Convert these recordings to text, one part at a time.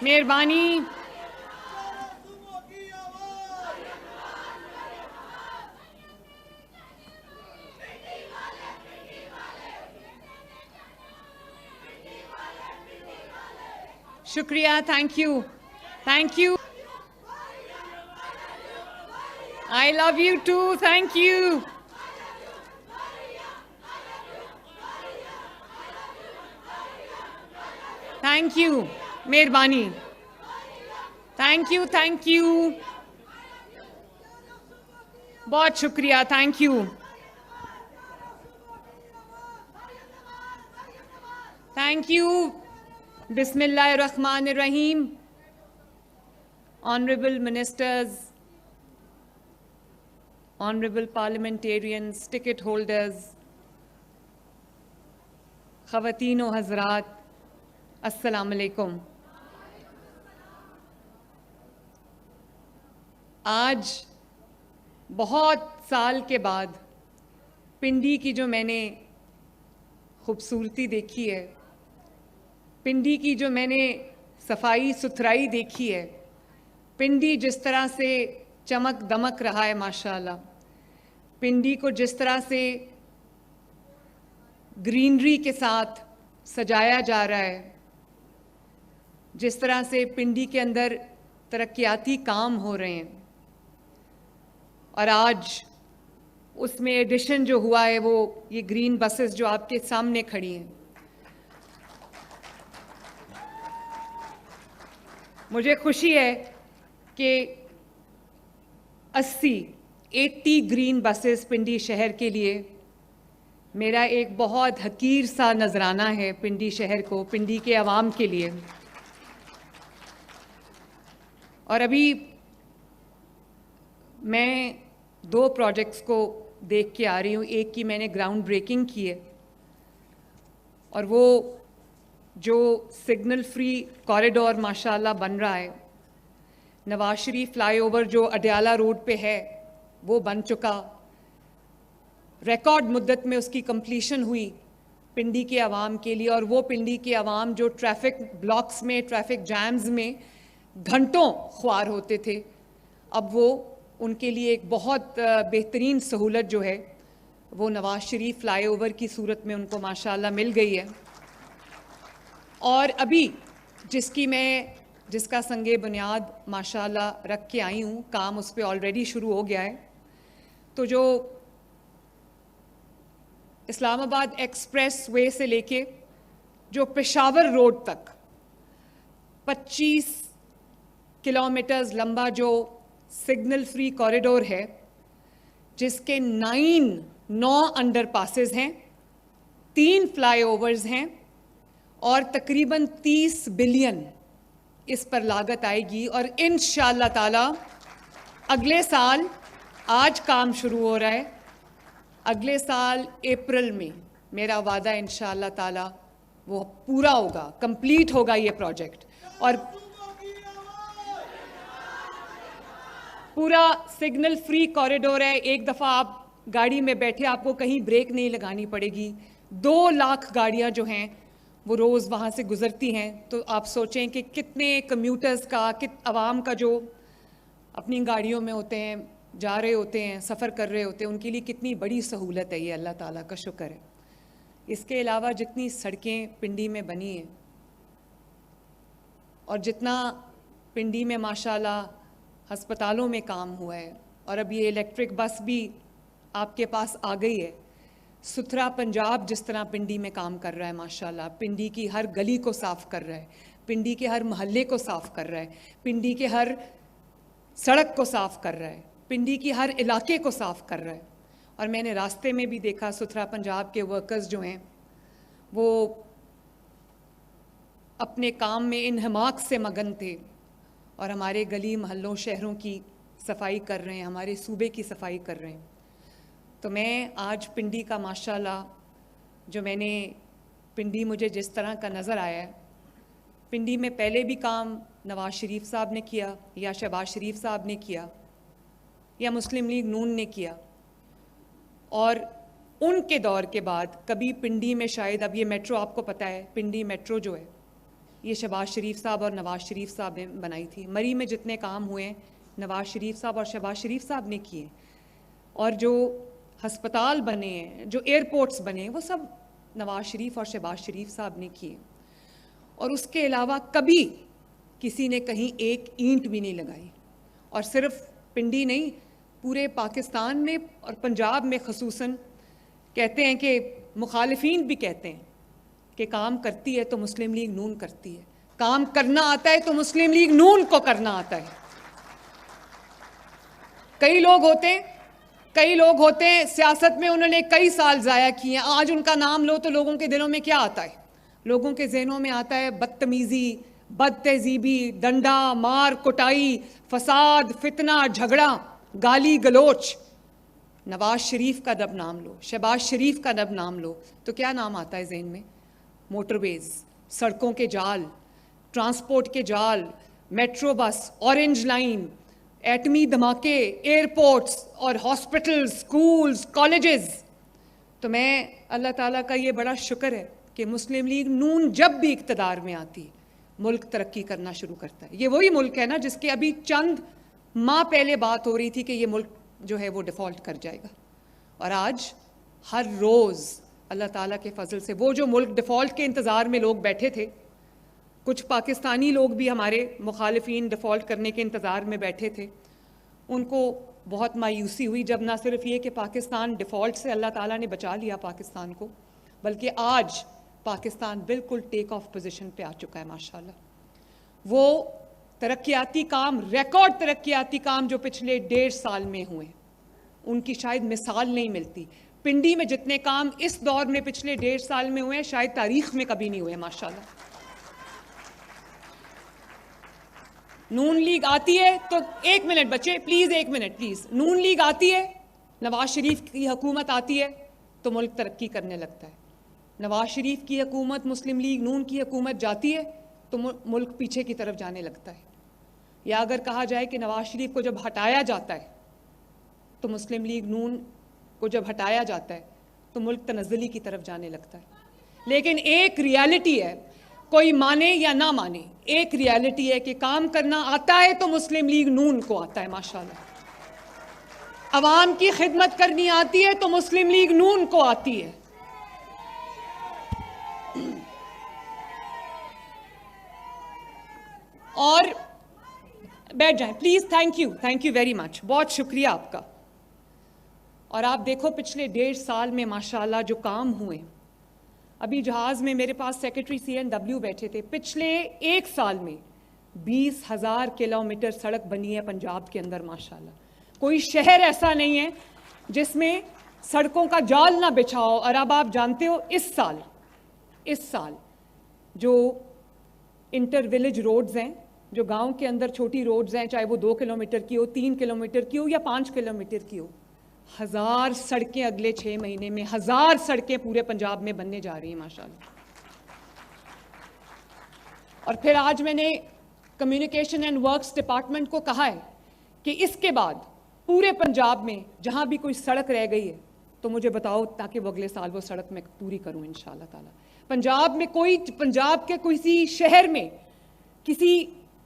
मेहरबानी। शुक्रिया, thank you, thank you. I love you too, thank you. Thank you, मेहरबानी। Thank you, thank you, बहुत शुक्रिया, thank you, thank you. बिस्मिल्लाहिर्रहमानिर्रहीम। Honorable ministers, honorable parliamentarians, ticket holders, ख़वातीन व हज़रात, अस्सलाम अलैकुम। आज बहुत साल के बाद पिंडी की जो मैंने खूबसूरती देखी है, पिंडी की जो मैंने सफाई सुथराई देखी है, पिंडी जिस तरह से चमक दमक रहा है माशाल्लाह, पिंडी को जिस तरह से ग्रीनरी के साथ सजाया जा रहा है, जिस तरह से पिंडी के अंदर तरक्याती काम हो रहे हैं, और आज उसमें एडिशन जो हुआ है वो ये ग्रीन बसेस जो आपके सामने खड़ी हैं। मुझे खुशी है कि 80 ग्रीन बसेस पिंडी शहर के लिए मेरा एक बहुत हकीर सा नजराना है पिंडी शहर को, पिंडी के अवाम के लिए। और अभी मैं 2 प्रोजेक्ट्स को देख के आ रही हूँ। एक की मैंने ग्राउंड ब्रेकिंग की है, और वो जो सिग्नल फ्री कॉरिडोर माशाल्लाह बन रहा है, नवाज शरीफ फ्लाईओवर जो अडयाला रोड पे है वो बन चुका, रिकॉर्ड मुद्दत में उसकी कंप्लीशन हुई पिंडी के अवाम के लिए। और वो पिंडी के अवाम जो ट्रैफिक ब्लॉक्स में, ट्रैफिक जैम्स में घंटों ख्वार होते थे, अब वो उनके लिए एक बहुत बेहतरीन सहूलत जो है वो नवाज शरीफ फ्लाईओवर की सूरत में उनको माशाल्लाह मिल गई है। और अभी जिसका संगे बुनियाद माशाल्लाह रख के आई हूँ, काम उस पर ऑलरेडी शुरू हो गया है। तो जो इस्लामाबाद एक्सप्रेस वे से लेके जो पेशावर रोड तक 25 किलोमीटर्स लंबा जो सिग्नल फ्री कॉरिडोर है, जिसके 9 अंडरपासेस हैं, 3 फ्लाईओवर्स हैं, और तकरीबन 30 बिलियन इस पर लागत आएगी। और इंशाअल्लाह ताला अगले साल, आज काम शुरू हो रहा है, अगले साल अप्रैल में मेरा वादा इंशाअल्लाह ताला वो पूरा होगा, कंप्लीट होगा ये प्रोजेक्ट। और पूरा सिग्नल फ्री कॉरिडोर है। एक दफ़ा आप गाड़ी में बैठे, आपको कहीं ब्रेक नहीं लगानी पड़ेगी। 2 लाख गाड़ियां जो हैं वो रोज़ वहाँ से गुज़रती हैं। तो आप सोचें कि कितने कम्यूटर्स का, आवाम का जो अपनी गाड़ियों में होते हैं, जा रहे होते हैं, सफ़र कर रहे होते हैं, उनके लिए कितनी बड़ी सहूलत है ये, अल्लाह ताला का शुक्र है। इसके अलावा जितनी सड़कें पिंडी में बनी हैं, और जितना पिंडी में माशाल्लाह हस्पतालों में काम हुआ है, और अब ये इलेक्ट्रिक बस भी आपके पास आ गई है। सुथरा पंजाब जिस तरह पिंडी में काम कर रहा है माशाल्लाह, पिंडी की हर गली को साफ़ कर रहा है, पिंडी के हर मोहल्ले को साफ़ कर रहा है, पिंडी के हर सड़क को साफ़ कर रहा है, पिंडी की हर इलाके को साफ़ कर रहा है। और मैंने रास्ते में भी देखा सुथरा पंजाब के वर्कर्स जो हैं वो अपने काम में इन्हमाक से मगन थे, और हमारे गली मोहल्लों शहरों की सफाई कर रहे हैं, हमारे सूबे की सफाई कर रहे हैं। तो मैं आज पिंडी का माशाल्लाह, जो मैंने पिंडी मुझे जिस तरह का नज़र आया है, पिंडी में पहले भी काम नवाज शरीफ साहब ने किया, या शहबाज शरीफ साहब ने किया, या मुस्लिम लीग नून ने किया, और उनके दौर के बाद कभी पिंडी में शायद, अब ये मेट्रो आपको पता है, पिंडी मेट्रो जो है ये शहबाज शरीफ साहब और नवाज़ शरीफ साहब ने बनाई थी। मरी में जितने काम हुए नवाज़ शरीफ साहब और शहबाज शरीफ साहब ने किए, और जो हस्पताल बने हैं, जो एयरपोर्ट्स बने, वो सब नवाज़ शरीफ और शहबाज शरीफ साहब ने किए। और उसके अलावा कभी किसी ने कहीं एक ईंट भी नहीं लगाई। और सिर्फ पिंडी नहीं, पूरे पाकिस्तान में और पंजाब में ख़ुसूसन कहते हैं कि मुखालिफिन भी कहते हैं कि काम करती है तो मुस्लिम लीग नून करती है, काम करना आता है तो मुस्लिम लीग नून को करना आता है। कई लोग होते हैं सियासत में, उन्होंने कई साल ज़ाया किए, आज उनका नाम लो तो लोगों के दिलों में क्या आता है? लोगों के जहनों में आता है बदतमीज़ी, बदतहजीबी, डंडा मार कुटाई, फसाद, फितना, झगड़ा, गाली गलोच। नवाज शरीफ का जब नाम लो, शहबाज शरीफ का जब नाम लो, तो क्या नाम आता है जहन में? मोटरवेज, सड़कों के जाल, ट्रांसपोर्ट के जाल, मेट्रो बस, ऑरेंज लाइन, एटमी धमाके, एयरपोर्ट्स और हॉस्पिटल्स, स्कूल्स, कॉलेजेस। तो मैं अल्लाह ताला का ये बड़ा शुक्र है कि मुस्लिम लीग नून जब भी इक़्तिदार में आती, मुल्क तरक्की करना शुरू करता है। ये वही मुल्क है ना जिसके अभी चंद माह पहले बात हो रही थी कि ये मुल्क जो है वो डिफ़ॉल्ट कर जाएगा, और आज हर रोज़ अल्लाह ताला के फजल से वो जो मुल्क डिफ़ॉल्ट के इंतज़ार में लोग बैठे थे, कुछ पाकिस्तानी लोग भी हमारे मुखालिफिन डिफ़ॉल्ट करने के इंतज़ार में बैठे थे, उनको बहुत मायूसी हुई जब ना सिर्फ ये कि पाकिस्तान डिफ़ॉल्ट से अल्लाह ताला ने बचा लिया पाकिस्तान को, बल्कि आज पाकिस्तान बिल्कुल टेक ऑफ पोजीशन पे आ चुका है माशाल्लाह। वो तरक्याती काम, रिकॉर्ड तरक्याती काम जो पिछले 1.5 साल में हुए, उनकी शायद मिसाल नहीं मिलती। पिंडी में जितने काम इस दौर में पिछले 1.5 साल में हुए, शायद तारीख में कभी नहीं हुए माशाल्लाह। नून लीग आती है तो, एक मिनट बच्चे प्लीज़, एक मिनट प्लीज़, नून लीग आती है, नवाज शरीफ की हुकूमत आती है तो मुल्क तरक्की करने लगता है। नवाज शरीफ की हुकूमत, मुस्लिम लीग नून की हुकूमत जाती है तो मुल्क पीछे की तरफ जाने लगता है। या अगर कहा जाए कि नवाज शरीफ को जब हटाया जाता है तो मुस्लिम लीग नून को जब हटाया जाता है तो मुल्क तनज़्ज़ुली की तरफ जाने लगता है। लेकिन एक रियलिटी है, कोई माने या ना माने, एक रियलिटी है कि काम करना आता है तो मुस्लिम लीग नून को आता है माशाल्लाह। अवाम की खिदमत करनी आती है तो मुस्लिम लीग नून को आती है। और बैठ जाएं please, thank you very much, बहुत शुक्रिया आपका। और आप देखो पिछले 1.5 साल में माशाल्लाह जो काम हुए, अभी जहाज़ में मेरे पास सेक्रेटरी CNW बैठे थे, पिछले 1 साल में 20,000 किलोमीटर सड़क बनी है पंजाब के अंदर माशाल्लाह। कोई शहर ऐसा नहीं है जिसमें सड़कों का जाल ना बिछा हो। और अब आप जानते हो इस साल जो इंटर विलेज रोड्स हैं, जो गांव के अंदर छोटी रोड्स हैं, चाहे वो 2 किलोमीटर की हो, 3 किलोमीटर की हो या 5 किलोमीटर की हो, 1000 सड़कें अगले 6 महीने में 1000 सड़कें पूरे पंजाब में बनने जा रही हैं माशाल्लाह। और फिर आज मैंने कम्युनिकेशन एंड वर्क्स डिपार्टमेंट को कहा है कि इसके बाद पूरे पंजाब में जहां भी कोई सड़क रह गई है तो मुझे बताओ, ताकि वो अगले साल वो सड़क मैं पूरी करूं इंशाअल्लाह ताला। पंजाब के किसी शहर में, किसी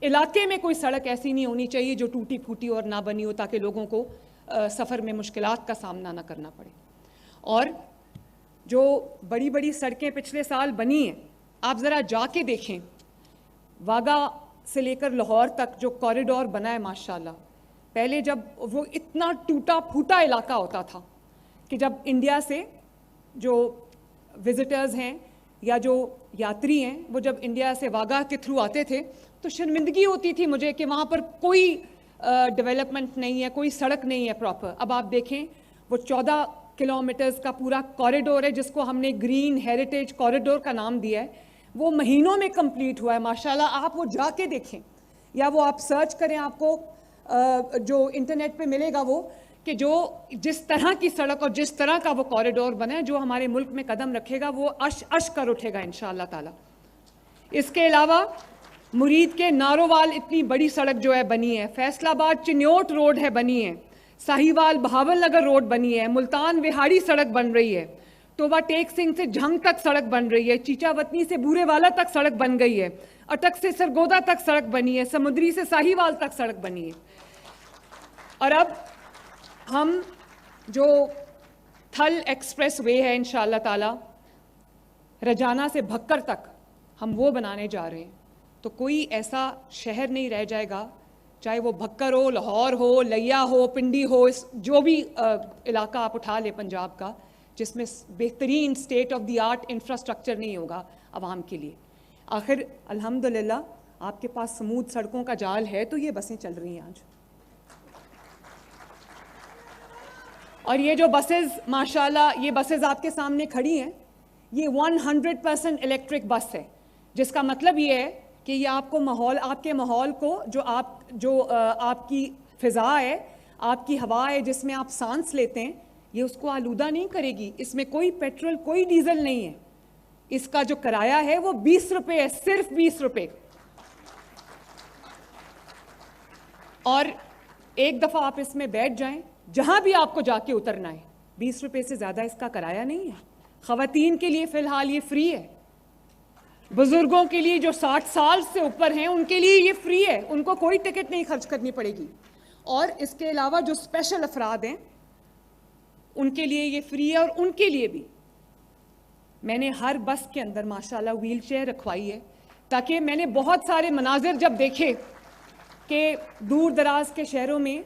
इलाके में कोई सड़क ऐसी नहीं होनी चाहिए जो टूटी फूटी और ना बनी हो, ताकि लोगों को सफ़र में मुश्किलात का सामना ना करना पड़े। और जो बड़ी बड़ी सड़कें पिछले साल बनी हैं, आप ज़रा जाके देखें, वागा से लेकर लाहौर तक जो कॉरिडोर बना है माशाल्लाह। पहले जब वो इतना टूटा फूटा इलाका होता था कि जब इंडिया से जो विज़िटर्स हैं या जो यात्री हैं, वो जब इंडिया से वागा के थ्रू आते थे तो शर्मिंदगी होती थी मुझे कि वहाँ पर कोई डेवलपमेंट नहीं है, कोई सड़क नहीं है प्रॉपर। अब आप देखें वो 14 किलोमीटर्स का पूरा कॉरिडोर है जिसको हमने ग्रीन हेरिटेज कॉरिडोर का नाम दिया है, वो महीनों में कंप्लीट हुआ है माशाल्लाह। आप वो जाके देखें या वो आप सर्च करें, आपको जो इंटरनेट पे मिलेगा वो कि जो जिस तरह की सड़क और जिस तरह का वो कॉरिडोर बना है, जो हमारे मुल्क में कदम रखेगा वो अश कर उठेगा इंशाअल्लाह ताला। इसके अलावा मुरीद के नारोवाल इतनी बड़ी सड़क जो है बनी है, फैसलाबाद चिन्योट रोड है बनी है, साहिवाल बहावल नगर रोड बनी है, मुल्तान विहाड़ी सड़क बन रही है, तोबा टेक सिंह से झंग तक सड़क बन रही है, चीचावतनी से बूरेवाला तक सड़क बन गई है, अटक से सरगोदा तक सड़क बनी है, समुद्री से साहिवाल तक सड़क बनी है। और अब हम जो थल एक्सप्रेस वे है इंशाअल्लाह ताला रजाना से भक्कर तक हम वो बनाने जा रहे हैं। तो कोई ऐसा शहर नहीं रह जाएगा, चाहे वो भक्कर हो, लाहौर हो, लिया हो, पिंडी हो, जो भी इलाका आप उठा ले पंजाब का, जिसमें बेहतरीन state of the art infrastructure नहीं होगा आवाम के लिए। आखिर अल्हम्दुलिल्लाह आपके पास स्मूथ सड़कों का जाल है तो ये बसें चल रही हैं आज। और ये जो बसेस माशाल्लाह ये बसेस आपके सामने खड़ी हैं, ये 100% इलेक्ट्रिक बस है, जिसका मतलब ये है कि ये आपको माहौल, आपके माहौल को जो आपकी फ़िज़ा है, आपकी हवा है जिसमें आप सांस लेते हैं, ये उसको आलूदा नहीं करेगी। इसमें कोई पेट्रोल कोई डीजल नहीं है। इसका जो किराया है वो 20 रुपये है, सिर्फ 20 रुपये। और एक दफ़ा आप इसमें बैठ जाएं, जहां भी आपको जाके उतरना है, 20 रुपये से ज़्यादा इसका किराया नहीं है। ख़वातीन के लिए फ़िलहाल ये फ्री है, बुजुर्गों के लिए जो 60 साल से ऊपर हैं उनके लिए ये फ्री है, उनको कोई टिकट नहीं खर्च करनी पड़ेगी। और इसके अलावा जो स्पेशल अफराद हैं उनके लिए ये फ्री है। और उनके लिए भी मैंने हर बस के अंदर माशाल्लाह व्हील चेयर रखवाई है, ताकि मैंने बहुत सारे मनाजिर जब देखे कि दूर दराज के शहरों में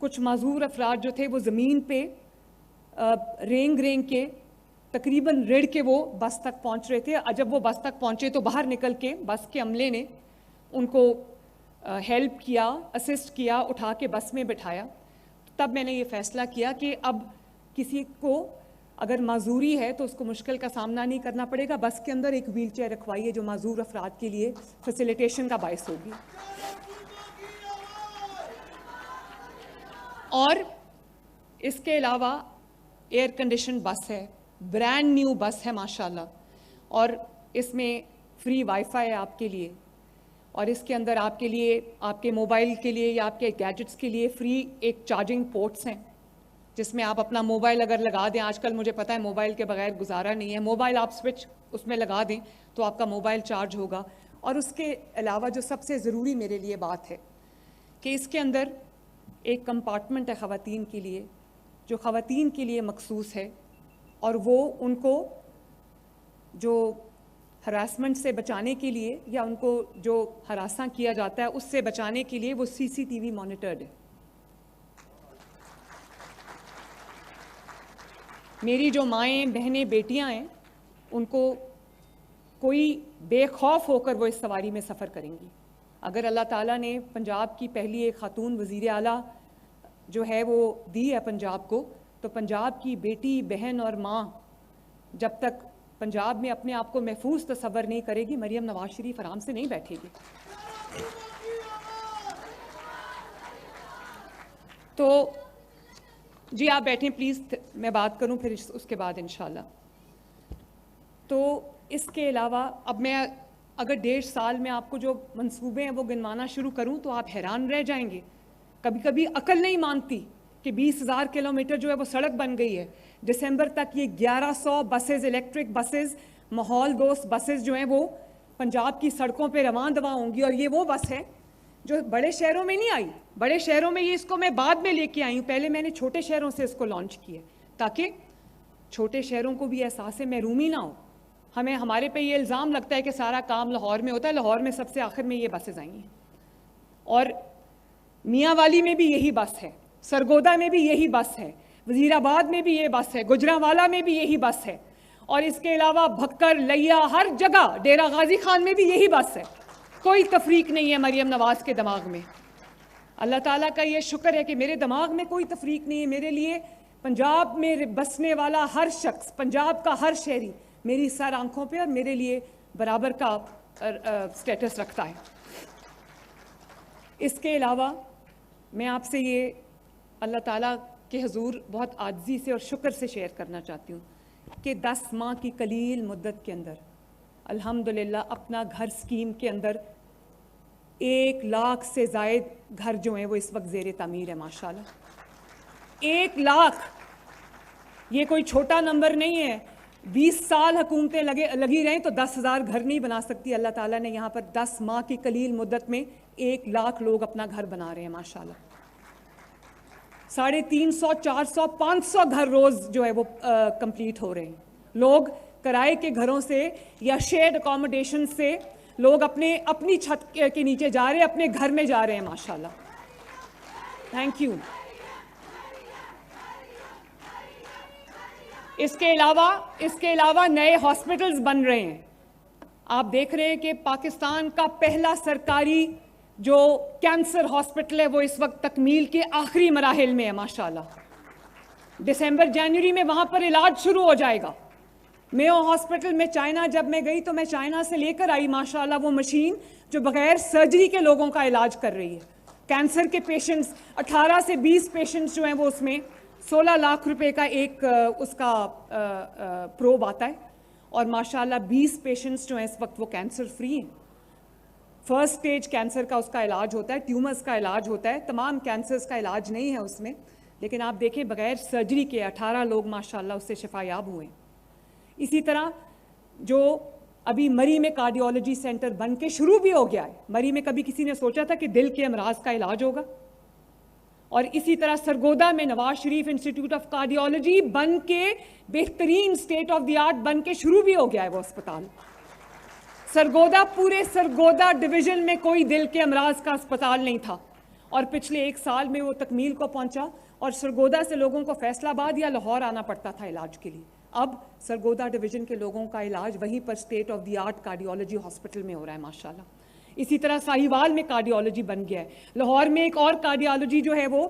कुछ माजूर अफराद जो थे वो ज़मीन पे रेंग रेंग के तकरीबन रेड़ के वो बस तक पहुंच रहे थे। जब वो बस तक पहुंचे तो बाहर निकल के बस के अमले ने उनको हेल्प किया, असिस्ट किया, उठा के बस में बिठाया। तब मैंने ये फ़ैसला किया कि अब किसी को अगर माजूरी है तो उसको मुश्किल का सामना नहीं करना पड़ेगा। बस के अंदर एक व्हील चेयर रखवाई है जो माजूर अफराद के लिए फैसिलिटेशन का बायस होगी। और इसके अलावा एयर कंडीशन बस है, ब्रांड न्यू बस है माशाल्लाह, और इसमें फ्री वाईफाई है आपके लिए। और इसके अंदर आपके लिए, आपके मोबाइल के लिए या आपके गैजेट्स के लिए फ्री एक चार्जिंग पोर्ट्स हैं, जिसमें आप अपना मोबाइल अगर लगा दें, आजकल मुझे पता है मोबाइल के बगैर गुजारा नहीं है, मोबाइल आप स्विच उसमें लगा दें तो आपका मोबाइल चार्ज होगा। और उसके अलावा जो सबसे ज़रूरी मेरे लिए बात है कि इसके अंदर एक कंपार्टमेंट है ख़वातीन के लिए, जो ख़वातीन के लिए मखसूस है, और वो उनको जो हरासमेंट से बचाने के लिए या उनको जो हरासा किया जाता है उससे बचाने के लिए वो CCTV मॉनिटर्ड है। मेरी जो माएँ, बहनें, बेटियां हैं, उनको कोई बेखौफ होकर वो इस सवारी में सफ़र करेंगी। अगर अल्लाह ताला ने पंजाब की पहली एक खातून वज़ीर आला जो है वो दी है पंजाब को, तो पंजाब की बेटी, बहन और माँ जब तक पंजाब में अपने आप को महफूज तसव्वुर नहीं करेगी, मरियम नवाज शरीफ आराम से नहीं बैठेगी। तो जी आप बैठें प्लीज़, मैं बात करूं फिर उसके बाद इंशाल्लाह। तो इसके अलावा अब मैं अगर 1.5 साल में आपको जो मंसूबे हैं वो गिनवाना शुरू करूं तो आप हैरान रह जाएंगे। कभी कभी अकल नहीं मानती कि 20,000 किलोमीटर जो है वो सड़क बन गई है। दिसंबर तक ये 1100 बसेज, इलेक्ट्रिक बसेज, माहौल दोस्त बसेज जो हैं वो पंजाब की सड़कों पे रवां दवा होंगी। और ये वो बस है जो बड़े शहरों में नहीं आई। बड़े शहरों में ये इसको मैं बाद में लेके आई हूँ, पहले मैंने छोटे शहरों से इसको लॉन्च किया ताकि छोटे शहरों को भी एहसास महरूमी ना हो। हमें हमारे पे ये इल्ज़ाम लगता है कि सारा काम लाहौर में होता है, लाहौर में सबसे आखिर में ये बसेज आई हैं। और मियांवाली में भी यही बस है, सरगोदा में भी यही बस है, वजीराबाद में भी ये बस है, गुजरांवाला में भी यही बस है, और इसके अलावा भक्कर, लिया, हर जगह, डेरा गाजी खान में भी यही बस है। कोई तफरीक नहीं है मरियम नवाज के दिमाग में। अल्लाह ताला का ये शुक्र है कि मेरे दिमाग में कोई तफरीक नहीं है। मेरे लिए पंजाब में बसने वाला हर शख्स, पंजाब का हर शहरी मेरी सर आंखों पे और मेरे लिए बराबर का स्टेटस रखता है। इसके अलावा मैं आपसे ये अल्लाह ताला के हुजूर बहुत आजिज़ी से और शुक्र से शेयर करना चाहती हूँ कि 10 माह की कलील मुद्दत के अंदर अल्हम्दुलिल्लाह अपना घर स्कीम के अंदर 1 लाख से ज़ायद घर जो हैं वो इस वक्त ज़ेर तामीर है माशाल्लाह। 1 लाख ये कोई छोटा नंबर नहीं है। 20 साल हुकूमतें लगी रहें तो 10,000 घर नहीं बना सकती। अल्लाह ताला ने यहाँ पर 10 माह की कलील मुद्दत में 1 लाख लोग अपना घर बना रहे हैं माशाल्लाह। 350, 400, 500 घर रोज जो है वो कंप्लीट हो रहे हैं। लोग किराए के घरों से या शेयर्ड अकोमोडेशन से लोग अपनी छत के नीचे जा रहे हैं, अपने घर में जा रहे हैं माशाल्लाह। Thank you. इसके अलावा नए हॉस्पिटल्स बन रहे हैं। आप देख रहे हैं कि पाकिस्तान का पहला सरकारी जो कैंसर हॉस्पिटल है वो इस वक्त तकमील के आखिरी मराहिल में है माशाल्लाह। दिसंबर जनवरी में वहां पर इलाज शुरू हो जाएगा। मेयो हॉस्पिटल में चाइना जब मैं गई तो मैं चाइना से लेकर आई माशाल्लाह वो मशीन जो बगैर सर्जरी के लोगों का इलाज कर रही है। कैंसर के पेशेंट्स 18 से 20 पेशेंट्स जो हैं वो उसमें 16 लाख रुपए का एक उसका प्रोब आता है और माशाल्लाह 20 पेशेंट्स जो हैं इस वक्त वो कैंसर फ्री हैं। फर्स्ट स्टेज कैंसर का उसका इलाज होता है, ट्यूमर्स का इलाज होता है, तमाम कैंसर्स का इलाज नहीं है उसमें। लेकिन आप देखें बगैर सर्जरी के 18 लोग माशाल्लाह उससे शिफायाब हुए। इसी तरह जो अभी मरी में कार्डियोलॉजी सेंटर बन के शुरू भी हो गया है। मरी में कभी किसी ने सोचा था कि दिल के अमराज का इलाज होगा? और इसी तरह सरगोदा में Nawaz Sharif institute of cardiology बन के बेहतरीन स्टेट ऑफ द आर्ट बन के शुरू भी हो गया है वो अस्पताल। सरगोदा, पूरे सरगोदा डिवीजन में कोई दिल के अमराज का अस्पताल नहीं था और पिछले 1 साल में वो तकमील को पहुंचा और सरगोदा से लोगों को फैसलाबाद या लाहौर आना पड़ता था इलाज के लिए। अब सरगोदा डिवीजन के लोगों का इलाज वहीं पर state of the art cardiology hospital में हो रहा है माशाल्लाह। इसी तरह साहिवाल में कार्डियोलॉजी बन गया है। लाहौर में एक और कार्डियोलॉजी जो है वो,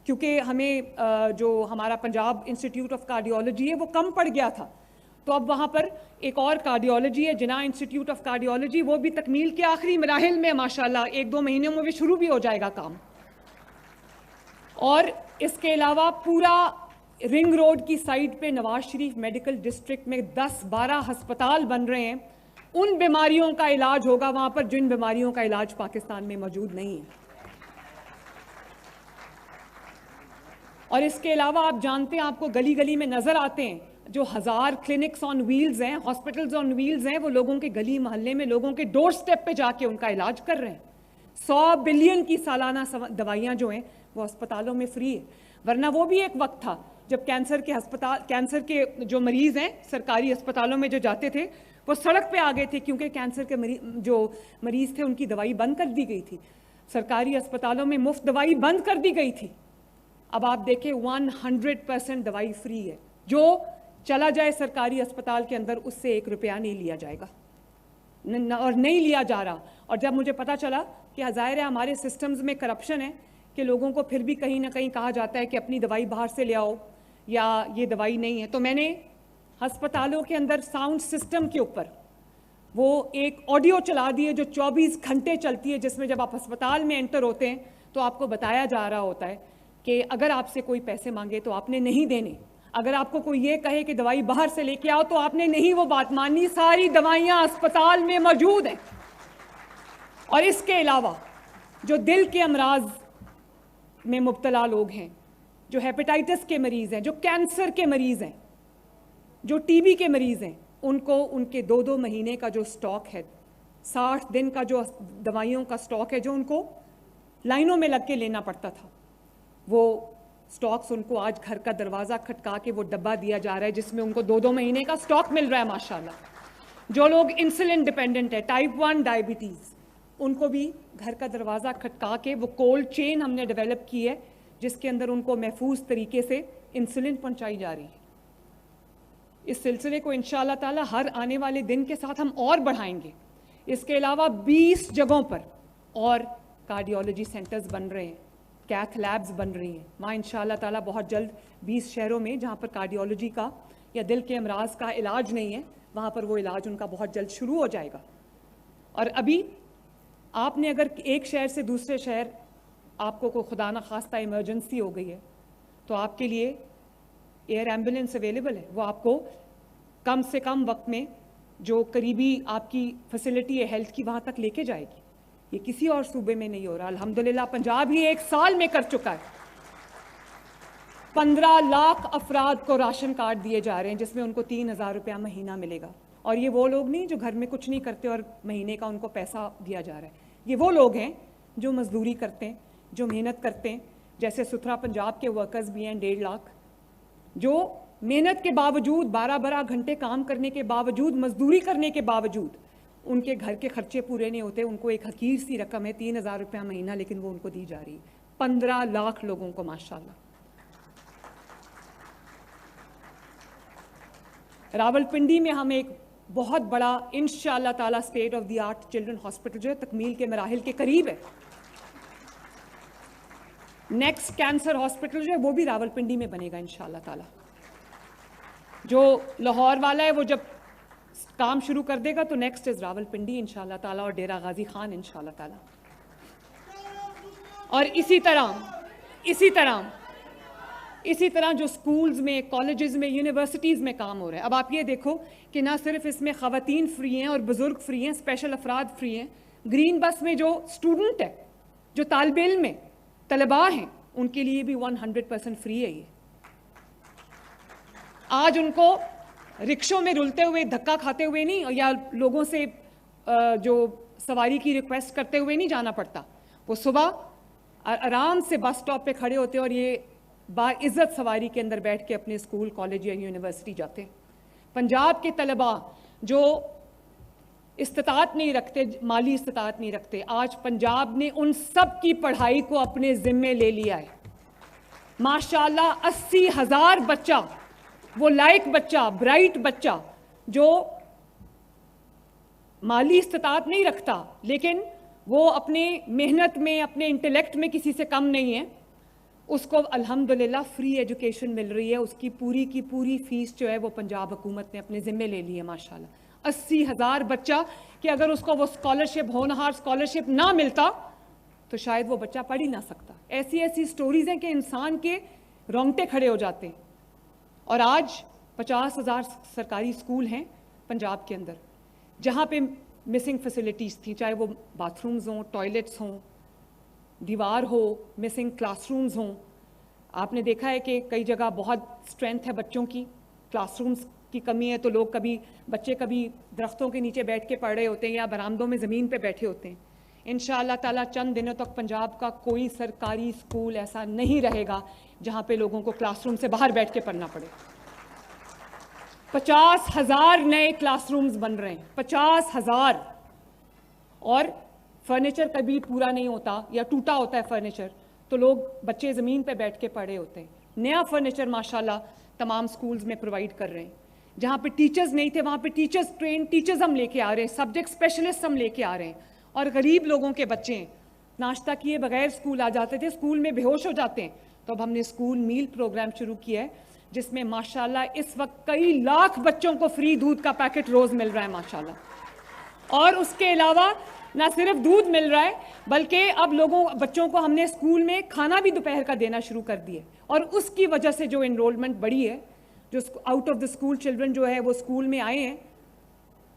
क्योंकि हमें जो हमारा पंजाब इंस्टीट्यूट ऑफ कार्डियोलॉजी है वो कम पड़ गया था, तो अब वहाँ पर एक और कार्डियोलॉजी है जिना इंस्टीट्यूट ऑफ कार्डियोलॉजी, वो भी तकमील के आखिरी मराहिल में माशाल्लाह। 1-2 महीनों में भी शुरू भी हो जाएगा काम। और इसके अलावा पूरा रिंग रोड की साइड पे नवाज शरीफ मेडिकल डिस्ट्रिक्ट में 10-12 अस्पताल बन रहे हैं। उन बीमारियों का इलाज होगा वहां पर जिन बीमारियों का इलाज पाकिस्तान में मौजूद नहीं है। और इसके अलावा आप जानते हैं, आपको गली गली में नजर आते हैं जो 1000 क्लिनिक्स ऑन व्हील्स हैं, हॉस्पिटल्स ऑन व्हील्स हैं, वो लोगों के गली मोहल्ले में लोगों के डोर स्टेप पे जाके उनका इलाज कर रहे हैं। 100 बिलियन की सालाना दवाइयां जो हैं वो अस्पतालों में फ्री है। वरना वो भी एक वक्त था जब कैंसर के जो मरीज हैं सरकारी अस्पतालों में जो जाते थे वो सड़क पे आ गए थे, क्योंकि कैंसर के मरीज थे उनकी दवाई बंद कर दी गई थी। सरकारी अस्पतालों में मुफ्त दवाई बंद कर दी गई थी। अब आप देखें 100% दवाई फ्री है। जो चला जाए सरकारी अस्पताल के अंदर उससे 1 रुपया नहीं लिया जाएगा और नहीं लिया जा रहा। और जब मुझे पता चला कि ज़ाहिर है हमारे सिस्टम्स में करप्शन है कि लोगों को फिर भी कहीं ना कहीं कहा जाता है कि अपनी दवाई बाहर से ले आओ या ये दवाई नहीं है, तो मैंने अस्पतालों के अंदर साउंड सिस्टम के ऊपर वो एक ऑडियो चला दी है जो 24 घंटे चलती है, जिसमें जब आप अस्पताल में एंटर होते हैं तो आपको बताया जा रहा होता है कि अगर आपसे कोई पैसे मांगे तो आपने नहीं देने, अगर आपको कोई ये कहे कि दवाई बाहर से लेके आओ तो आपने नहीं वो बात माननी। सारी दवाइयाँ अस्पताल में मौजूद हैं। और इसके अलावा जो दिल के अमराज में मुब्तला लोग हैं, जो हेपेटाइटिस के मरीज़ हैं, जो कैंसर के मरीज़ हैं, जो टीबी के मरीज़ हैं, उनको उनके 2-2 महीने का जो स्टॉक है, 60 दिन का जो दवाइयों का स्टॉक है जो उनको लाइनों में लग के लेना पड़ता था, वो स्टॉक्स उनको आज घर का दरवाज़ा खटका के वो डब्बा दिया जा रहा है जिसमें उनको 2-2 महीने का स्टॉक मिल रहा है माशाल्लाह। जो लोग इंसुलिन डिपेंडेंट है, टाइप 1 डायबिटीज़, उनको भी घर का दरवाज़ा खटका के वो कोल्ड चेन हमने डेवलप की है जिसके अंदर उनको महफूज तरीके से इंसुलिन पहुंचाई जा रही है। इस सिलसिले को इंशाअल्लाह ताला हर आने वाले दिन के साथ हम और बढ़ाएंगे। इसके अलावा 20 जगहों पर और कार्डियोलॉजी सेंटर्स बन रहे हैं, कैथ लैब्स बन रही हैं। वहाँ इंशाअल्लाह ताला बहुत जल्द 20 शहरों में जहाँ पर कार्डियोलॉजी का या दिल के अमराज का इलाज नहीं है, वहाँ पर वो इलाज उनका बहुत जल्द शुरू हो जाएगा। और अभी आपने अगर एक शहर से दूसरे शहर आपको कोई खुदा ना खास्ता इमरजेंसी हो गई है तो आपके लिए एयर एम्बुलेंस अवेलेबल है। वो आपको कम से कम वक्त में जो करीबी आपकी फैसिलिटी है हेल्थ की वहाँ तक लेके जाएगी। ये किसी और सूबे में नहीं हो रहा। अल्हम्दुलिल्लाह पंजाब ही 1 साल में कर चुका है। 15 लाख अफराद को राशन कार्ड दिए जा रहे हैं, जिसमें उनको 3,000 रुपया महीना मिलेगा। और ये वो लोग नहीं जो घर में कुछ नहीं करते और महीने का उनको पैसा दिया जा रहा है, ये वो लोग हैं जो मजदूरी करते हैं, जो मेहनत करते हैं। जैसे सुथरा पंजाब के वर्कर्स भी हैं 1.5 लाख, जो मेहनत के बावजूद 12-12 घंटे काम करने के बावजूद, मजदूरी करने के बावजूद उनके घर के खर्चे पूरे नहीं होते। उनको एक हकीर सी रकम है 3,000 रुपया महीना, लेकिन वो उनको दी जा रही है। 15 लाख लोगों को माशाल्लाह। रावलपिंडी में हम एक बहुत बड़ा इंशाअल्लाह ताला state of the art children hospital जो है तकमील के मराहिल के करीब है। नेक्स्ट कैंसर हॉस्पिटल जो है वो भी रावलपिंडी में बनेगा इंशाअल्लाह ताला। जो लाहौर वाला है वो जब काम शुरू कर देगा तो नेक्स्ट इज रावलपिंडी इंशाअल्लाह ताला, और डेरा गाजी खान इंशाअल्लाह ताला। और इसी तरह जो स्कूल्स में, कॉलेजेस में, यूनिवर्सिटीज़ में काम हो रहा है। अब आप ये देखो कि ना सिर्फ इसमें ख़वातीन फ्री हैं और बुज़ुर्ग फ्री हैं, स्पेशल अफराद फ्री हैं। ग्रीन बस में जो स्टूडेंट है, जो तालिब इल्म में तलबा हैं, उनके लिए भी 100% फ्री है ये। आज उनको रिक्शों में रुलते हुए, धक्का खाते हुए नहीं, या लोगों से जो सवारी की रिक्वेस्ट करते हुए नहीं जाना पड़ता। वो सुबह आराम से बस स्टॉप पे खड़े होते हैं और ये बाइज़्ज़त सवारी के अंदर बैठ के अपने स्कूल, कॉलेज या यूनिवर्सिटी जाते हैं। पंजाब के तलबा जो इस्तिताअत नहीं रखते, माली इस्तिताअत नहीं रखते, आज पंजाब ने उन सब की पढ़ाई को अपने ज़िम्मे ले लिया है। माशाअल्लाह 80,000 बच्चा, वो लायक बच्चा, ब्राइट बच्चा जो माली इस्तिताअत नहीं रखता, लेकिन वो अपने मेहनत में, अपने इंटेलेक्ट में किसी से कम नहीं है, उसको अल्हम्दुलिल्लाह फ्री एजुकेशन मिल रही है। उसकी पूरी की पूरी फीस जो है वो पंजाब हुकूमत ने अपने ज़िम्मे ले ली है माशाल्लाह। 80,000 बच्चा कि अगर उसको वो स्कॉलरशिप, होनहार स्कॉलरशिप ना मिलता तो शायद वो बच्चा पढ़ ही ना सकता। ऐसी ऐसी स्टोरीज़ हैं कि इंसान के रोंगटे खड़े हो जाते हैं। और आज 50,000 सरकारी स्कूल हैं पंजाब के अंदर जहाँ पे मिसिंग फैसिलिटीज़ थी, चाहे वो बाथरूम्स हों, टॉयलेट्स हों, दीवार हो, मिसिंग क्लासरूम्स हों। आपने देखा है कि कई जगह बहुत स्ट्रेंथ है बच्चों की, क्लासरूम्स की कमी है, तो लोग बच्चे कभी दरख्तों के नीचे बैठ के पढ़ रहे होते हैं या बरामदों में ज़मीन पे बैठे होते हैं। इंशाअल्लाह ताला चंद दिनों तक पंजाब का कोई सरकारी स्कूल ऐसा नहीं रहेगा जहाँ पे लोगों को क्लासरूम से बाहर बैठ के पढ़ना पड़े। 50,000 नए क्लासरूम्स बन रहे हैं, 50,000। और फर्नीचर कभी पूरा नहीं होता या टूटा होता है फर्नीचर, तो लोग, बच्चे ज़मीन पे बैठ के पढ़े होते हैं। नया फर्नीचर माशाल्लाह तमाम स्कूल्स में प्रोवाइड कर रहे हैं। जहाँ पे टीचर्स नहीं थे वहाँ पे टीचर्स, ट्रेन टीचर्स हम लेके आ रहे हैं, सब्जेक्ट स्पेशलिस्ट हम लेके आ रहे हैं। और गरीब लोगों के बच्चे नाश्ता किए बगैर स्कूल आ जाते थे, स्कूल में बेहोश हो जाते हैं, तो अब हमने स्कूल मील प्रोग्राम शुरू किया है जिसमें माशाल्लाह इस वक्त कई लाख बच्चों को फ्री दूध का पैकेट रोज़ मिल रहा है माशाल्लाह। और उसके अलावा ना सिर्फ दूध मिल रहा है, बल्कि अब बच्चों को हमने स्कूल में खाना भी दोपहर का देना शुरू कर दिया। और उसकी वजह से जो एनरोलमेंट बढ़ी है, जो out of the school children जो है वो स्कूल में आए हैं।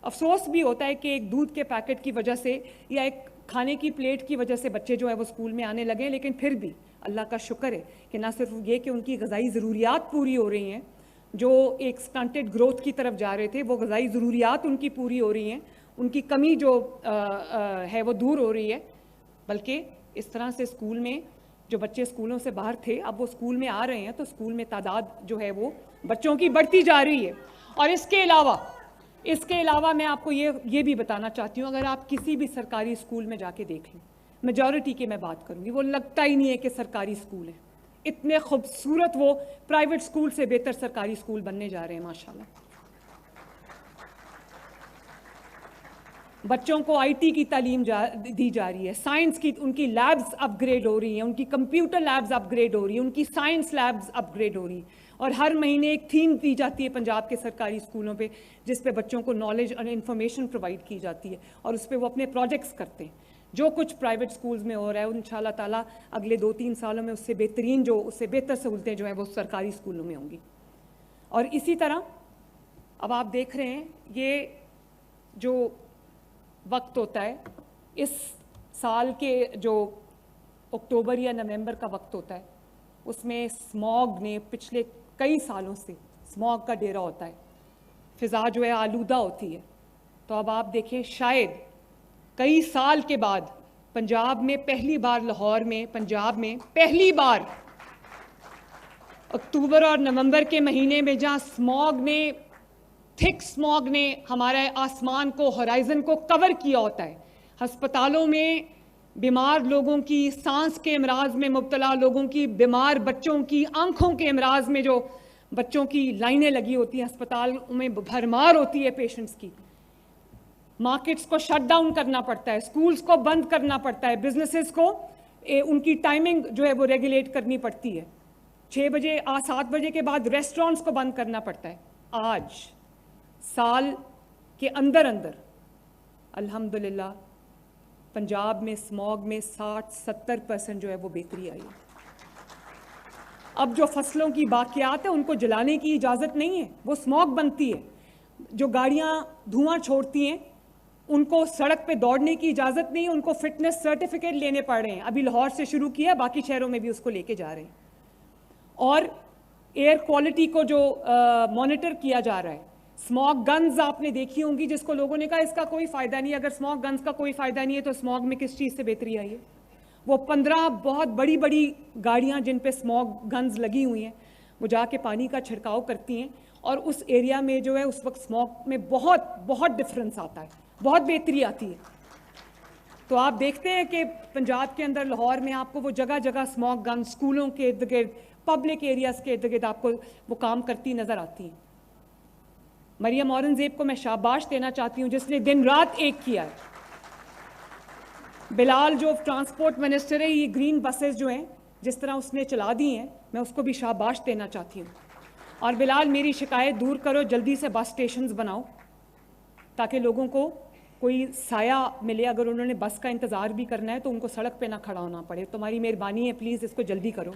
अफसोस भी होता है कि एक दूध के पैकेट की वजह से या एक खाने की प्लेट की वजह से बच्चे जो है वो स्कूल में आने लगे, लेकिन फिर भी अल्लाह का शुक्र है कि ना सिर्फ ये कि उनकी ग़िज़ाई ज़रूरियात पूरी हो रही हैं, जो एक स्टंटेड ग्रोथ की तरफ जा रहे थे वो ग़िज़ाई ज़रूरियात उनकी पूरी हो रही हैं, उनकी कमी जो है वो दूर हो रही है, बल्कि इस तरह से स्कूल में जो बच्चे स्कूलों से बाहर थे अब वो स्कूल में आ रहे हैं, तो स्कूल में तादाद जो है वो बच्चों की बढ़ती जा रही है। और इसके अलावा मैं आपको ये भी बताना चाहती हूँ, अगर आप किसी भी सरकारी स्कूल में जाके देख लें, मेजॉरिटी की मैं बात करूँगी, वो लगता ही नहीं है कि सरकारी स्कूल है। इतने खूबसूरत वो प्राइवेट स्कूल से बेहतर सरकारी स्कूल बनने जा रहे हैं माशाल्लाह। बच्चों को आईटी की तालीम दी जा रही है, साइंस की उनकी लैब्स अपग्रेड हो रही हैं, उनकी कंप्यूटर लैब्स अपग्रेड हो रही हैं, उनकी साइंस लैब्स अपग्रेड हो रही हैं। और हर महीने एक थीम दी जाती है पंजाब के सरकारी स्कूलों पे, जिस पे बच्चों को नॉलेज और इन्फॉर्मेशन प्रोवाइड की जाती है और उस पर वो अपने प्रोजेक्ट्स करते हैं। जो कुछ प्राइवेट स्कूल्स में हो रहा है इंशाअल्लाह ताला अगले 2-3 सालों में उससे बेहतर सहूलतें जो हैं वो सरकारी स्कूलों में होंगी। और इसी तरह अब आप देख रहे हैं ये जो वक्त होता है, इस साल के जो अक्टूबर या नवंबर का वक्त होता है, उसमें स्मॉग ने पिछले कई सालों से स्मॉग का डेरा होता है, फिज़ा जो है आलूदा होती है। तो अब आप देखें, शायद कई साल के बाद पंजाब में पहली बार, लाहौर में, पंजाब में पहली बार अक्टूबर और नवंबर के महीने में जहाँ स्मॉग ने, थिक स्मॉग ने हमारे आसमान को, होराइजन को कवर किया होता है, अस्पतालों में बीमार लोगों की, सांस के अमराज में मुब्तला लोगों की, बीमार बच्चों की, आंखों के अमराज में जो बच्चों की लाइनें लगी होती हैं, अस्पताल में भरमार होती है पेशेंट्स की, मार्केट्स को शट डाउन करना पड़ता है, स्कूल्स को बंद करना पड़ता है, बिजनेसेस को उनकी टाइमिंग जो है वो रेगुलेट करनी पड़ती है, 6 बजे 7 बजे के बाद रेस्टोरेंट्स को बंद करना पड़ता है। आज साल के अंदर अंदर अल्हम्दुलिल्लाह पंजाब में स्मॉग में 60-70% जो है वो बेहतरी आई है। अब जो फसलों की बाकियात है उनको जलाने की इजाज़त नहीं है, वो स्मॉग बनती है। जो गाड़ियाँ धुआं छोड़ती हैं उनको सड़क पे दौड़ने की इजाज़त नहीं है, उनको फिटनेस सर्टिफिकेट लेने पड़ रहे हैं। अभी लाहौर से शुरू किया, बाकी शहरों में भी उसको लेके जा रहे हैं। और एयर क्वालिटी को जो मॉनिटर किया जा रहा है, स्मॉग गन्स आपने देखी होंगी, जिसको लोगों ने कहा इसका कोई फ़ायदा नहीं। अगर स्मॉग गन्स का कोई फ़ायदा नहीं है तो स्मॉग में किस चीज़ से बेहतरी आई है? वो 15 बहुत बड़ी बड़ी गाड़ियाँ जिन पे स्मॉग गन्स लगी हुई हैं, वो जाके पानी का छिड़काव करती हैं और उस एरिया में जो है उस वक्त स्मॉग में बहुत बहुत डिफरेंस आता है, बहुत बेहतरी आती है। तो आप देखते हैं कि पंजाब के अंदर, लाहौर में आपको वो जगह जगह स्मॉग गन्स स्कूलों के इर्द गिर्द, पब्लिक एरियाज़ के इर्द गिर्द आपको वो काम करती नज़र आती हैं। मरियम औरंगज़ेब को मैं शाबाश देना चाहती हूँ जिसने दिन रात एक किया है। बिलाल जो ट्रांसपोर्ट मिनिस्टर है, ये ग्रीन बसेस जो हैं जिस तरह उसने चला दी हैं, मैं उसको भी शाबाश देना चाहती हूँ। और बिलाल, मेरी शिकायत दूर करो, जल्दी से बस स्टेशंस बनाओ ताकि लोगों को कोई साया मिले। अगर उन्होंने बस का इंतज़ार भी करना है तो उनको सड़क पे ना खड़ा होना पड़े। तुम्हारी मेहरबानी है, प्लीज़ इसको जल्दी करो।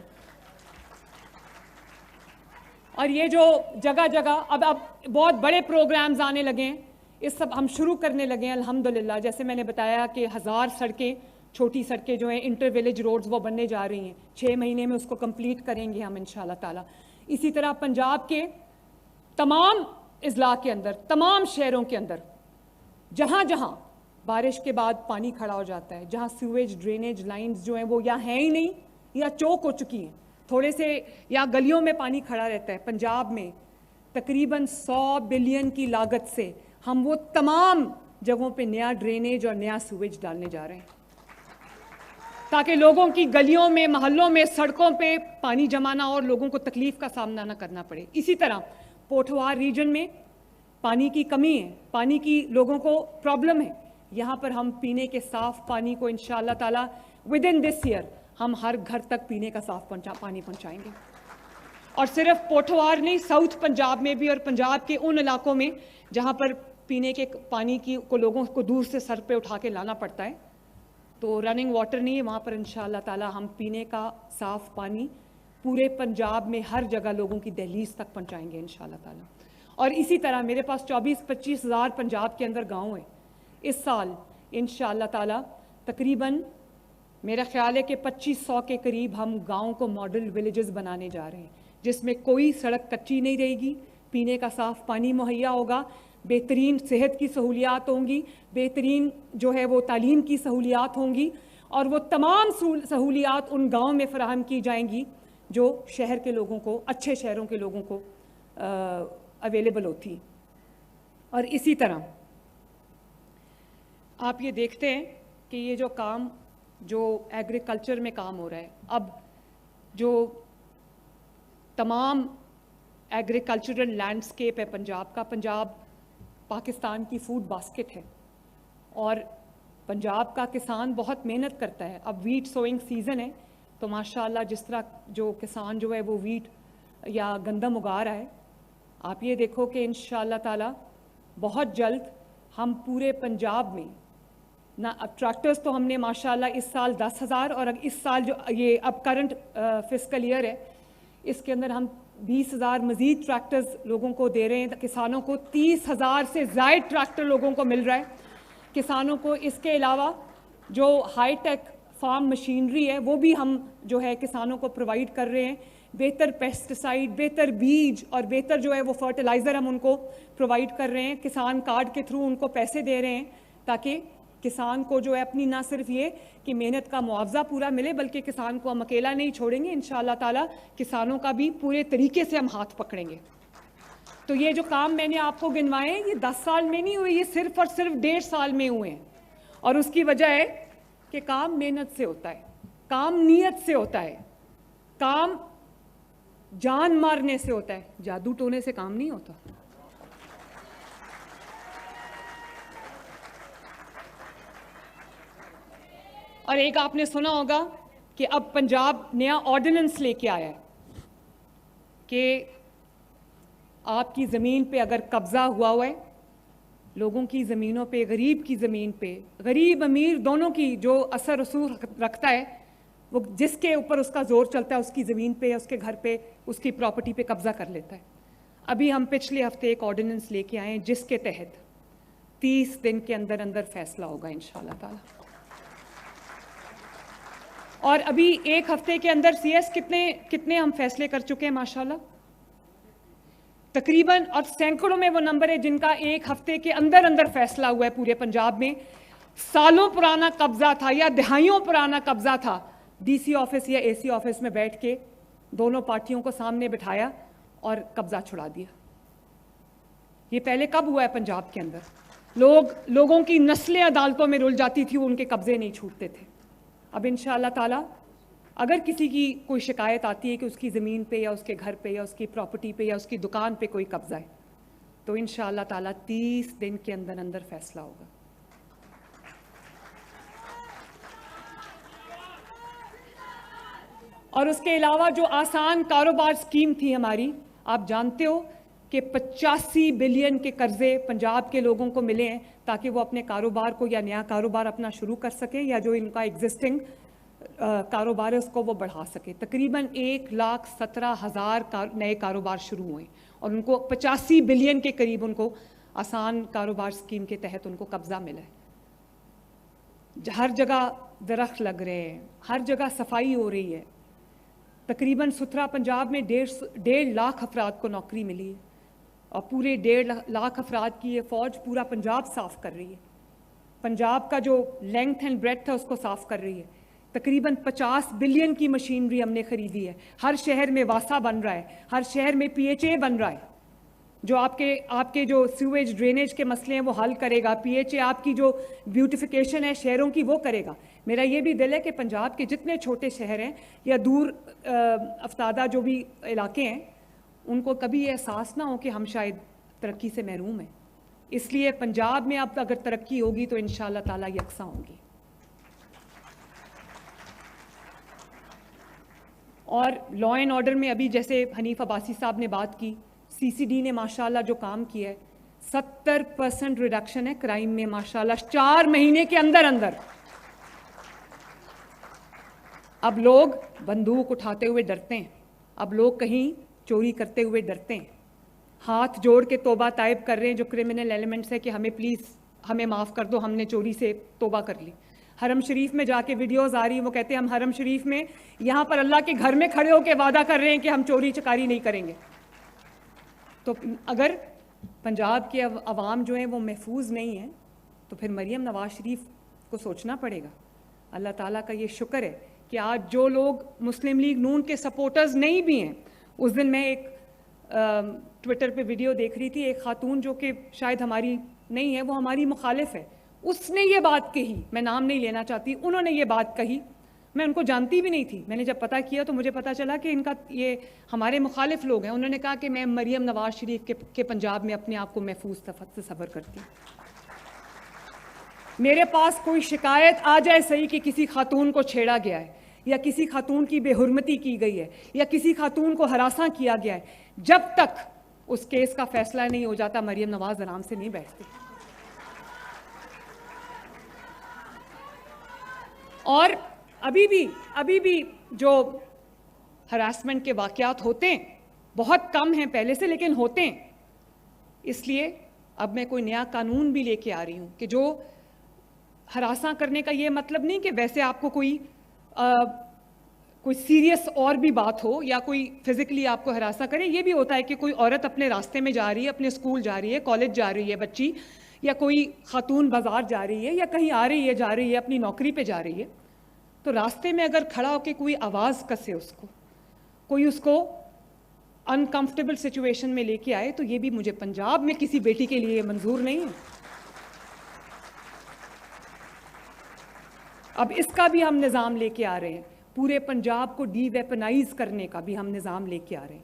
और ये जो जगह जगह अब बहुत बड़े प्रोग्राम्स आने लगे हैं, इस सब हम शुरू करने लगे हैं अल्हम्दुलिल्लाह। जैसे मैंने बताया कि 1000 सड़कें, छोटी सड़कें जो हैं, इंटर विलेज रोड्स, वो बनने जा रही हैं। 6 महीने में उसको कंप्लीट करेंगे हम इंशाल्लाह ताला। इसी तरह पंजाब के तमाम इज़ला के अंदर, तमाम शहरों के अंदर, जहाँ जहाँ बारिश के बाद पानी खड़ा हो जाता है, जहाँ सीवेज ड्रेनेज लाइन्स जो हैं वो या हैं ही नहीं या चौक हो चुकी हैं, थोड़े से या गलियों में पानी खड़ा रहता है, पंजाब में तकरीबन 100 बिलियन की लागत से हम वो तमाम जगहों पे नया ड्रेनेज और नया सीवेज डालने जा रहे हैं ताकि लोगों की गलियों में, मोहल्लों में, सड़कों पे पानी जमा ना और लोगों को तकलीफ का सामना ना करना पड़े। इसी तरह पोठवार रीजन में पानी की कमी है, पानी की लोगों को प्रॉब्लम है। यहाँ पर हम पीने के साफ पानी को इंशाअल्लाह ताला विद इन दिस ईयर हम हर घर तक पीने का साफ पानी पहुँचाएंगे। और सिर्फ पोठवार नहीं, साउथ पंजाब में भी और पंजाब के उन इलाकों में जहाँ पर पीने के पानी की को लोगों को दूर से सर पे उठा के लाना पड़ता है, तो रनिंग वाटर नहीं है, वहाँ पर इंशाअल्लाह ताला हम पीने का साफ पानी पूरे पंजाब में हर जगह लोगों की दहलीज तक पहुँचाएंगे इंशाअल्लाह ताला। और इसी तरह मेरे पास 24-25 हज़ार पंजाब के अंदर गाँव है। इस साल इंशाअल्लाह ताला तकरीबन मेरा ख्याल है कि 2500 के करीब हम गाँव को मॉडल विलेजेस बनाने जा रहे हैं, जिसमें कोई सड़क कच्ची नहीं रहेगी, पीने का साफ पानी मुहैया होगा, बेहतरीन सेहत की सहूलियात होंगी, बेहतरीन जो है वो तालीम की सहूलियात होंगी और वो तमाम सहूलियात उन गाँव में फ़राहम की जाएंगी जो शहर के लोगों को, अच्छे शहरों के लोगों को अवेलेबल होती। और इसी तरह आप ये देखते हैं कि ये जो काम जो एग्रीकल्चर में काम हो रहा है, अब जो तमाम एग्रीकल्चरल लैंडस्केप है पंजाब का, पंजाब पाकिस्तान की फूड बास्केट है और पंजाब का किसान बहुत मेहनत करता है। अब वीट सोइंग सीज़न है तो माशाल्लाह जिस तरह जो किसान जो है वो वीट या गंदम उगा रहा है, आप ये देखो कि इंशाअल्लाह ताला बहुत जल्द हम पूरे पंजाब में ना, अब ट्रैक्टर्स तो हमने माशाल्लाह इस साल 10,000 और इस साल जो ये अब करंट फिस्कल ईयर है इसके अंदर हम 20,000 मज़ीद ट्रैक्टर्स लोगों को दे रहे हैं। किसानों को 30,000 से ज़ायद ट्रैक्टर लोगों को मिल रहा है किसानों को। इसके अलावा जो हाई टेक फार्म मशीनरी है वो भी हम जो है किसानों को प्रोवाइड कर रहे हैं। बेहतर पेस्टिसाइड, बेहतर बीज और बेहतर जो है वो फर्टिलाइज़र हम उनको प्रोवाइड कर रहे हैं। किसान कार्ड के थ्रू उनको पैसे दे रहे हैं ताकि किसान को जो है अपनी ना सिर्फ ये कि मेहनत का मुआवजा पूरा मिले, बल्कि किसान को हम अकेला नहीं छोड़ेंगे। इंशाअल्लाह ताला किसानों का भी पूरे तरीके से हम हाथ पकड़ेंगे। तो ये जो काम मैंने आपको गिनवाए ये 10 साल में नहीं हुए, ये सिर्फ और सिर्फ 1.5 साल में हुए हैं। और उसकी वजह है कि काम मेहनत से होता है, काम नीयत से होता है, काम जान मारने से होता है, जादू टोने से काम नहीं होता। और एक आपने सुना होगा कि अब पंजाब नया ऑर्डिनेंस लेके आया है कि आपकी ज़मीन पे अगर कब्ज़ा हुआ है, लोगों की ज़मीनों पे, गरीब की ज़मीन पे, गरीब अमीर दोनों की जो असर रसूख रखता है, वो जिसके ऊपर उसका ज़ोर चलता है उसकी ज़मीन पे या उसके घर पे, उसकी प्रॉपर्टी पे कब्ज़ा कर लेता है। अभी हम पिछले हफ्ते एक ऑर्डिनेंस लेके आए हैं जिसके तहत 30 दिन के अंदर अंदर फैसला होगा इंशाअल्लाह ताला। और अभी एक हफ्ते के अंदर CS कितने हम फैसले कर चुके हैं माशाल्लाह, तकरीबन, और सैकड़ों में वो नंबर है जिनका एक हफ्ते के अंदर अंदर फैसला हुआ है पूरे पंजाब में। सालों पुराना कब्जा था या दहाइयों पुराना कब्जा था, DC ऑफिस या AC ऑफिस में बैठ के दोनों पार्टियों को सामने बिठाया और कब्जा छुड़ा दिया। ये पहले कब हुआ है पंजाब के अंदर? लोगों की नस्लें अदालतों में रुल जाती थी, उनके कब्जे नहीं छूटते थे। अब इंशाअल्लाह ताला अगर किसी की कोई शिकायत आती है कि उसकी ज़मीन पे या उसके घर पे या उसकी प्रॉपर्टी पे या उसकी दुकान पे कोई कब्जा है, तो इंशाअल्लाह ताला 30 दिन के अंदर अंदर फैसला होगा। और उसके अलावा जो आसान कारोबार स्कीम थी हमारी, आप जानते हो कि 85 बिलियन के कर्जे पंजाब के लोगों को मिले हैं ताकि वो अपने कारोबार को या नया कारोबार अपना शुरू कर सकें या जो इनका एग्जिस्टिंग कारोबार है उसको वो बढ़ा सके। तकरीबन 1,17,000 नए कारोबार शुरू हुए और उनको 85 बिलियन के करीब उनको आसान कारोबार स्कीम के तहत उनको कब्जा मिला है। हर जगह दरख्त लग रहे हैं, हर जगह सफाई हो रही है। तकरीबन सुथरा पंजाब में 1.5 लाख अफराद को नौकरी मिली है और पूरे 1.5 लाख अफराद की ये फ़ौज पूरा पंजाब साफ़ कर रही है। पंजाब का जो लेंथ एंड ब्रेथ है उसको साफ़ कर रही है। तकरीबन 50 बिलियन की मशीनरी हमने ख़रीदी है। हर शहर में वासा बन रहा है, हर शहर में PHA बन रहा है जो आपके जो सीवेज ड्रेनेज के मसले हैं वो हल करेगा। PHA आपकी जो ब्यूटिफिकेशन है शहरों की वो करेगा। मेरा ये भी दिल है कि पंजाब के जितने छोटे शहर हैं या दूर अफ्तादा जो भी इलाके हैं उनको कभी ये एहसास ना हो कि हम शायद तरक्की से महरूम हैं। इसलिए पंजाब में अब अगर तरक्की होगी तो इंशाअल्लाह ताला यकसा होगी। और लॉ एंड ऑर्डर में अभी जैसे हनीफ अब्बासी साहब ने बात की, CCD ने माशाल्लाह जो काम किया है, 70% रिडक्शन है क्राइम में माशाल्लाह 4 महीने के अंदर अंदर। अब लोग बंदूक उठाते हुए डरते हैं, अब लोग कहीं चोरी करते हुए डरते हैं, हाथ जोड़ के तौबा ताइब कर रहे हैं जो क्रिमिनल एलिमेंट्स है कि हमें प्लीज़ हमें माफ़ कर दो, हमने चोरी से तौबा कर ली। हरम शरीफ में जाके वीडियोस आ रही हैं, वो कहते हैं हम हरम शरीफ में यहाँ पर अल्लाह के घर में खड़े होकर वादा कर रहे हैं कि हम चोरी चकारी नहीं करेंगे। तो अगर पंजाब के अवाम जो है वो महफूज नहीं है तो फिर मरियम नवाज शरीफ को सोचना पड़ेगा। अल्लाह ताला का ये शुक्र है कि आज जो लोग मुस्लिम लीग नून के सपोर्टर्स नहीं भी हैं, उस दिन मैं एक ट्विटर पे वीडियो देख रही थी, एक खातून जो कि शायद हमारी नहीं है, वो हमारी मुखालिफ है, उसने ये बात कही, मैं नाम नहीं लेना चाहती, उन्होंने ये बात कही, मैं उनको जानती भी नहीं थी। मैंने जब पता किया तो मुझे पता चला कि इनका ये हमारे मुखालिफ लोग हैं। उन्होंने कहा कि मैं मरियम नवाज शरीफ के पंजाब में अपने आप को महफूज से सफ़र करती हूँ। मेरे पास कोई शिकायत आ जाए सही कि किसी खातून को छेड़ा गया है या किसी खातून की बेहुरमती की गई है या किसी खातून को हरासा किया गया है, जब तक उस केस का फैसला नहीं हो जाता मरियम नवाज आराम से नहीं बैठती। और अभी भी जो हरासमेंट के वाक़यात होते हैं, बहुत कम हैं पहले से, लेकिन होते हैं। इसलिए अब मैं कोई नया कानून भी लेके आ रही हूँ कि जो हरासा करने का ये मतलब नहीं कि वैसे आपको कोई सीरियस और भी बात हो या कोई फिजिकली आपको हरासा करे। ये भी होता है कि कोई औरत अपने रास्ते में जा रही है, अपने स्कूल जा रही है, कॉलेज जा रही है बच्ची, या कोई खातून बाजार जा रही है या कहीं आ रही है जा रही है, अपनी नौकरी पे जा रही है, तो रास्ते में अगर खड़ा होकर कोई आवाज़ कसे उसको, कोई उसको अनकंफर्टेबल सिचुएशन में लेके आए, तो ये भी मुझे पंजाब में किसी बेटी के लिए मंजूर नहीं है। अब इसका भी हम निज़ाम लेके आ रहे हैं, पूरे पंजाब को डी-वेपनाइज करने का भी हम निज़ाम लेके आ रहे हैं।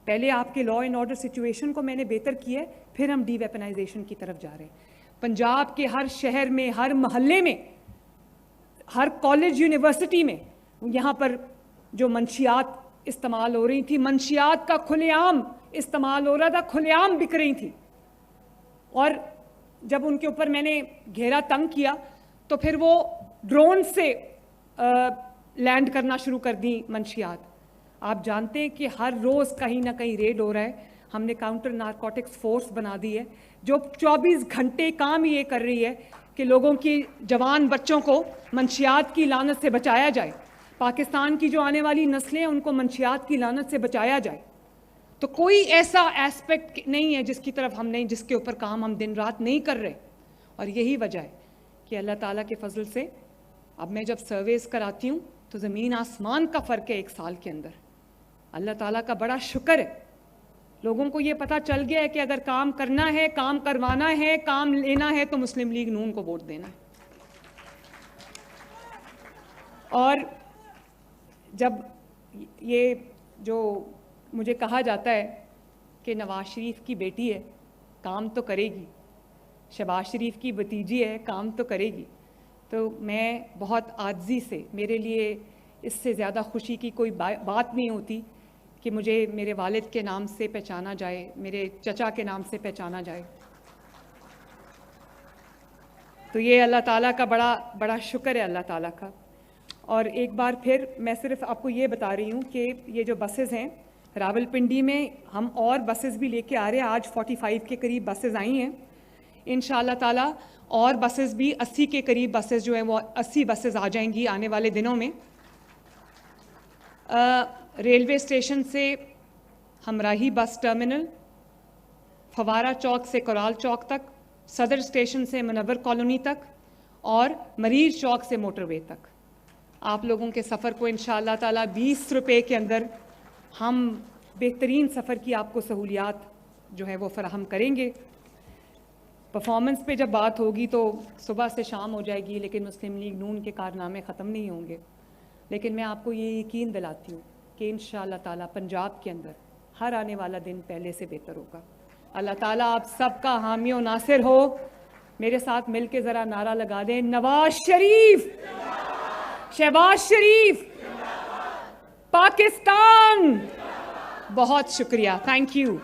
पहले आपके लॉ एंड ऑर्डर सिचुएशन को मैंने बेहतर किया है, फिर हम डी-वेपनाइजेशन की तरफ जा रहे हैं। पंजाब के हर शहर में, हर मोहल्ले में, हर कॉलेज यूनिवर्सिटी में यहाँ पर जो मंशियात इस्तेमाल हो रही थी, मंशियात का खुलेआम इस्तेमाल हो रहा था, खुलेआम बिक रही थी, और जब उनके ऊपर मैंने घेरा तंग किया तो फिर वो ड्रोन से लैंड करना शुरू कर दी मंशियात। आप जानते हैं कि हर रोज़ कहीं ना कहीं रेड हो रहा है। हमने काउंटर नारकोटिक्स फोर्स बना दी है जो 24 घंटे काम ये कर रही है कि लोगों की, जवान बच्चों को मंशियात की लानत से बचाया जाए, पाकिस्तान की जो आने वाली नस्लें हैं उनको मंशियात की लानत से बचाया जाए। तो कोई ऐसा एस्पेक्ट नहीं है जिसकी तरफ हम नहीं, जिसके ऊपर काम हम दिन रात नहीं कर रहे। और यही वजह है कि अल्लाह ताला के फजल से अब मैं जब सर्वेस कराती हूँ तो ज़मीन आसमान का फ़र्क है एक साल के अंदर। अल्लाह ताला का बड़ा शुक्र है, लोगों को ये पता चल गया है कि अगर काम करना है, काम करवाना है, काम लेना है तो मुस्लिम लीग नून को वोट देना है। और जब ये जो मुझे कहा जाता है कि नवाज शरीफ की बेटी है, काम तो करेगी, शहबाज शरीफ की भतीजी है, काम तो करेगी, तो मैं बहुत आजिज़ी से, मेरे लिए इससे ज़्यादा खुशी की कोई बात नहीं होती कि मुझे मेरे वालिद के नाम से पहचाना जाए, मेरे चचा के नाम से पहचाना जाए। तो ये अल्लाह ताला का बड़ा शुक्र है, अल्लाह ताला का। और एक बार फिर मैं सिर्फ आपको ये बता रही हूँ कि ये जो बसेस हैं रावलपिंडी में, हम और बसेस भी लेके आ रहे हैं। आज 45 के करीब बसेस आई हैं, इंशाअल्लाह ताला और बसेस भी 80 के करीब बसेस जो हैं वो 80 बसेस आ जाएंगी आने वाले दिनों में। रेलवे स्टेशन से हमराही बस टर्मिनल, फवारा चौक से कोराल चौक तक, सदर स्टेशन से मुनव्वर कॉलोनी तक और मरीर चौक से मोटरवे तक आप लोगों के सफ़र को इंशाअल्लाह ताला 20 रुपये के अंदर हम बेहतरीन सफ़र की आपको सहूलियात जो है वो फराहम करेंगे। परफॉर्मेंस पे जब बात होगी तो सुबह से शाम हो जाएगी, लेकिन मुस्लिम लीग नून के कारनामे ख़त्म नहीं होंगे। लेकिन मैं आपको ये यकीन दिलाती हूँ कि इंशाअल्लाह ताला पंजाब के अंदर हर आने वाला दिन पहले से बेहतर होगा। अल्लाह ताला आप सबका हामी और नासिर हो। मेरे साथ मिल के ज़रा नारा लगा दें, नवाज शरीफ, शहबाज शरीफ, पाकिस्तान। बहुत शुक्रिया, थैंक यू।